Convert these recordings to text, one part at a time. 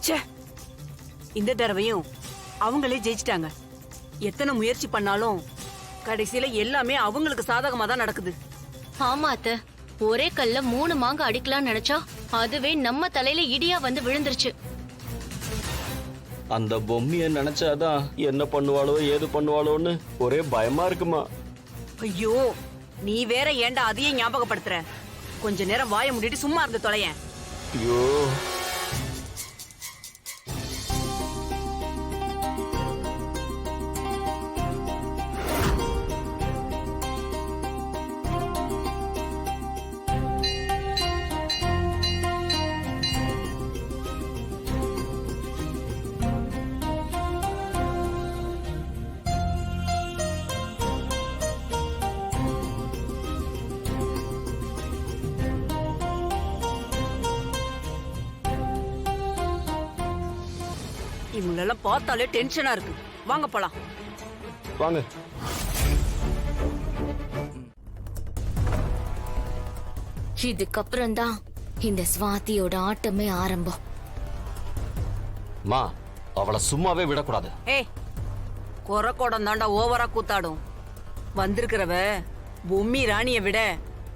ச்சே, இந்த தடவையும் அவங்களே ஜெயிச்சிட்டாங்க. எத்தனை முயற்சி பண்ணாலும் கடைசியில எல்லாமே அவங்களுக்கு சாதகமா தான் நடக்குது. ஆமா அத்த, ஒரே கல்ல 3 மாங்க அடிக்கலாம்னு நினைச்சா அதுவே நம்ம தலையில இடியா வந்து விழுந்துருச்சு. அந்த பொம்மைய நினைச்சாதான் என்ன பண்ணுவாளோ ஏது பண்ணுவாளோன்னு ஒரே பயமா இருக்குமா. ஐயோ, நீ வேற ஏன்டா அதையே ஞாபகப்படுத்துற? கொஞ்ச நேரம் வாய மூடிட்டு சும்மா இருந்து தொலையேன். ஐயோ, இவங்களெல்லாம் பார்த்தாலே டென்ஷனா இருக்கு. வாங்க போலாம். வாங்க. இதுக்கப்புறம் தான் இந்த ஸ்வாதியோட ஆட்டமே ஆரம்பம். மா, அவளை சும்மாவே விடக்கூடாது. ஏய், கொரக்கோடம் தாண்டா ஓவரா கூத்தாடும். வந்திருக்கிறவ பொம்மி ராணிய விட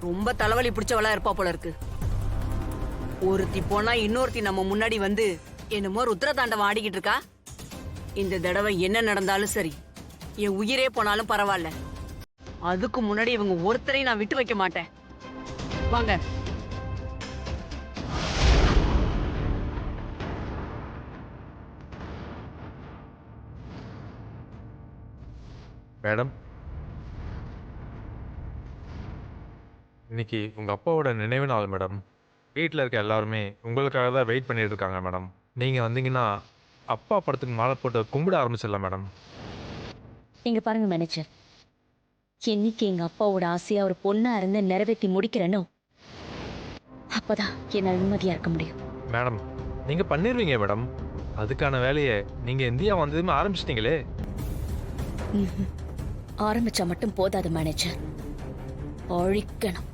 ரொம்ப தலைவலி பிடிச்சவளா இருப்பா போல இருக்கு. ஒருத்தி போனா இன்னொருத்தி நம்ம முன்னாடி வந்து என்னமோ ருத்ர தாண்டவம் ஆடிக்கிட்டு இருக்கா. இந்த தடவை என்ன நடந்தாலும் சரி, என் உயிரே போனாலும் பரவாயில்ல. அதுக்கு முன்னாடி இவங்க ஒருத்தரையும் நான் விட்டு வைக்க மாட்டேன். வாங்க. மேடம், இன்னைக்கு உங்க அப்பாவோட நினைவு நாள் மேடம். வீட்டில் இருக்க எல்லாருமே உங்களுக்காக தான் வெயிட் பண்ணிட்டு இருக்காங்க மேடம். நீங்க வந்தீங்கன்னா அப்பா படத்துக்கு மாலை போட்டு கும்பிட ஆரம்பிச்சிடலாம் மேடம். இங்க பாருங்க மேனேஜர், என்னைக்கு எங்க அப்பாவோட ஆசையா ஒரு பொண்ணா இருந்து நிறைவேற்றி முடிக்கிறேனோ அப்பதான் என்னால் நிம்மதியா இருக்க முடியும். மேடம், நீங்க பண்ணிடுவீங்க மேடம். அதுக்கான வேலையை நீங்க இந்தியா வந்ததுமே ஆரம்பிச்சிட்டீங்களே. ஆரம்பிச்சா மட்டும் போதாது மேனேஜர், அழிக்கணும்.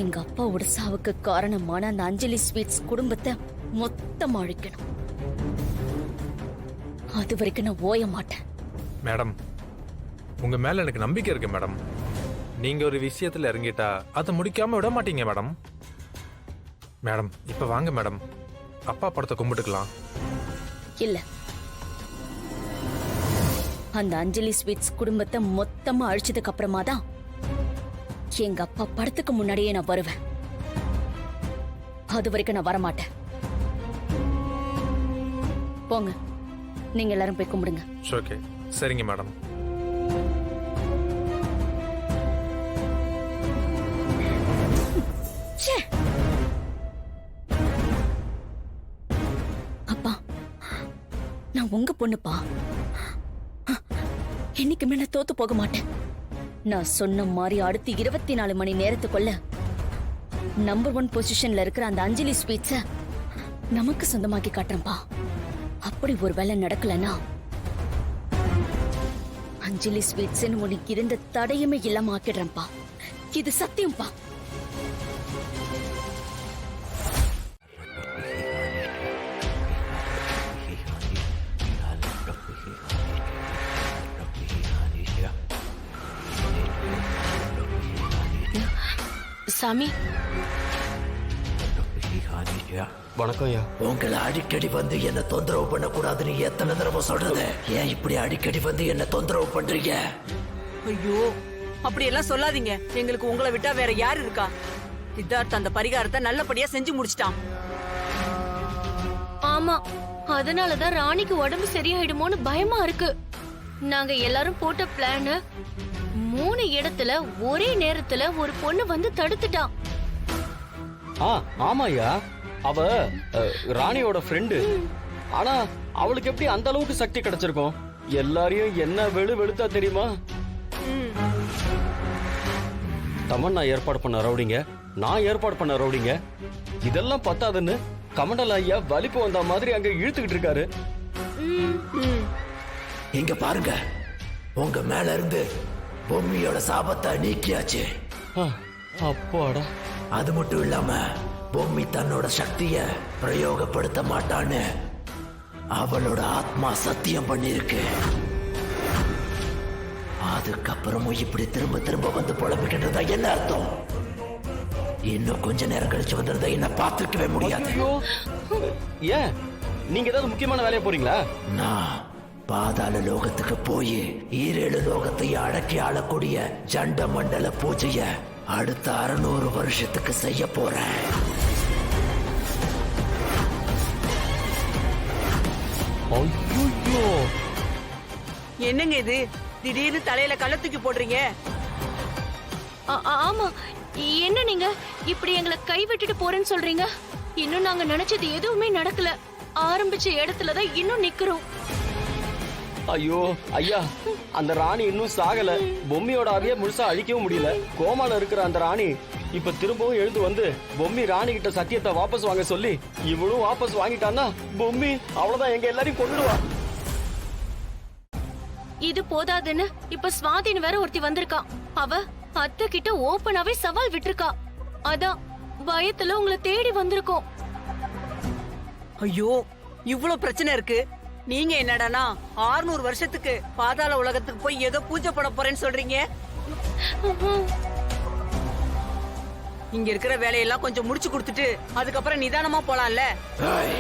எங்க அப்பாவோட சாவுக்கு காரணமான அந்த அஞ்சலி ஸ்வீட்ஸ் குடும்பத்தை மொத்தம் அழிக்கணும். அது வரைக்கும் நான் ஓய மாட்டேன். மேடம், உங்க மேல எனக்கு நம்பிக்கை இருக்கு மேடம். நீங்க ஒரு விஷயத்துல இறங்கிட்டா அதை முடிக்காம விட மாட்டீங்க மேடம். மேடம், இப்ப வாங்க மேடம், அப்பா படத்தை கும்பிட்டுக்கலாம். இல்ல, அந்த அஞ்சலி ஸ்வீட்ஸ் குடும்பத்தை மொத்தமா அழிச்சதுக்கு அப்புறமா தான் எங்க அப்பா படத்துக்கு முன்னாடியே நான் வருவேன். அது வரைக்கும் நான் வரமாட்டேன். போங்க, நீங்க எல்லாரும் போய் கும்பிடுங்க. ஓகே, சரிங்க மேடம். அப்பா, நான் உங்க பொண்ணுப்பா. என்னைக்குமே நான் தோத்து போக மாட்டேன். நான் சொன்ன மாதிரி அடுத்து 24 மணி நேரத்துக்குள்ள நம்பர் 1 பொசிஷன்ல இருக்கிற அந்த அஞ்சலி ஸ்வீட்ஸ நமக்கு சொந்தமாக்கி காட்டுறேன்பா. அப்படி ஒரு வேலை நடக்கலன்னா அஞ்சலி ஸ்வீட்ஸ் உனக்கு இருந்த தடையுமே இல்லாம ஆக்கிடுறேன்பா. இது சத்தியம்பா. சாமி, வணக்கம் ஐயா. உங்களை அடிக்கடி வந்து என்ன தொந்தரவு பண்ணக்கூடாதுன்னு எத்தனை தடவை சொல்றது? ஏன் இப்படி அடிக்கடி வந்து என்ன தொந்தரவு பண்றீங்க? ஐயோ, அப்படி எல்லாம் சொல்லாதீங்க. எங்களுக்கு உங்களை விட்டா வேற யாரு இருக்கா? சித்தார்த் அந்த பரிகாரத்தை நல்லபடியா செஞ்சு முடிச்சிட்டான். ஆமா, அதனாலதான் ராணிக்கு உடம்பு சரியாயிடுமோன்னு பயமா இருக்கு. நாங்க எல்லாரும் போட்ட பிளான் 3 இடத்துல ஒரே நேரத்துல ஒரு பொண்ணு வந்து தடுத்துட்டான். ஆமாய்யா, அவ ராணியோட ஃப்ரெண்டு. ஆனா அவளுக்கு எப்படி அந்த அளவுக்கு சக்தி கிடைச்சிருக்கும்? எல்லாரையும் என்ன வெளுத்தா தெரியுமா? தமன்னா ஏற்பாடு பண்ண ரவுடிங்க, நான் ஏற்பாடு பண்ண ரவுடிங்க, இதெல்லாம் பத்தாதுன்னு கமண்டல் ஐயா வலிப்பு வந்த மாதிரி அங்க இழுத்துக்கிட்டு இருக்காரு. இங்க பாருங்க, உங்க மேல இருந்து பொம்மியோட சாபத்தை நீக்கியாச்சு. அப்பாடா. அது மட்டும் இல்லாம பொம்மி தன்னோட சக்திய பிரயோகப்படுத்த மாட்டான்னு அவளோட ஆத்மா சத்தியம் பண்ணிருக்கு. அதுக்கப்புறமும் இப்படி திரும்ப திரும்ப வந்து புலம்பிக்கின்றதா என்ன அர்த்தம்? இன்னும் கொஞ்ச நேரம் கழிச்சு வந்திருந்தா என்ன பார்த்துருக்கவே முடியாது. ஐயோ ஏன் நீங்க ஏதாவது முக்கியமான வேலையை போறீங்களா? நான் பாதாள லோகத்துக்கு போய் 7 லோகத்தையும் அடக்கி ஆளக்கூடிய ஜண்ட மண்டல பூஜைய அடுத்த 600 வருஷத்துக்கு செய்ய போறேன். ஐயோ என்னங்க இது திடீர்னு தலையில கள்ள தூக்கி போடுறீங்க? ஆமா, என்ன நீங்க இப்படி எங்களை கை விட்டுட்டு போறேன்னு சொல்றீங்க? இன்னும் நாங்க நினைச்சது எதுவுமே நடக்கல. ஆரம்பிச்ச இடத்துலதான் இன்னும் நிக்கிறோம். ஐயோ ஐயா, அந்த ராணி இன்னும் சாகல. பொம்மியோட ஆவிய முழுசா அழிக்கவும் முடியல. கோமால இருக்கிற அந்த ராணி இப்ப திரும்பவும் எழுந்து வந்து பொம்மி ராணி கிட்ட சத்தியத்தை வாபஸ் வாங்க சொல்லி இவளும் வாபஸ் வாங்கிட்டான்னா பொம்மி அவ்வளவுதான், எங்க எல்லாரையும் கொன்னுடுவா. இது போதாதுன்னு இப்ப ஸ்வாதின்னு வேற ஒருத்தி வந்திருக்கா. அவ அத்தை கிட்ட ஓப்பனாவே சவால் விட்டுருக்கா. அதான் பயத்துல உங்களை தேடி வந்திருக்கோம். ஐயோ இவ்ளோ பிரச்சனை இருக்கு. நீங்க என்னடானா 600 வருஷத்துக்கு பாதாள உலகத்துக்கு போய் ஏதோ பூஜை பண்ண போறேன்னு சொல்றீங்க. இங்க இருக்கிற வேலையெல்லாம் கொஞ்சம் முடிச்சு கொடுத்துட்டு அதுக்கப்புறம் நிதானமா போலாம்ல. ஏய்,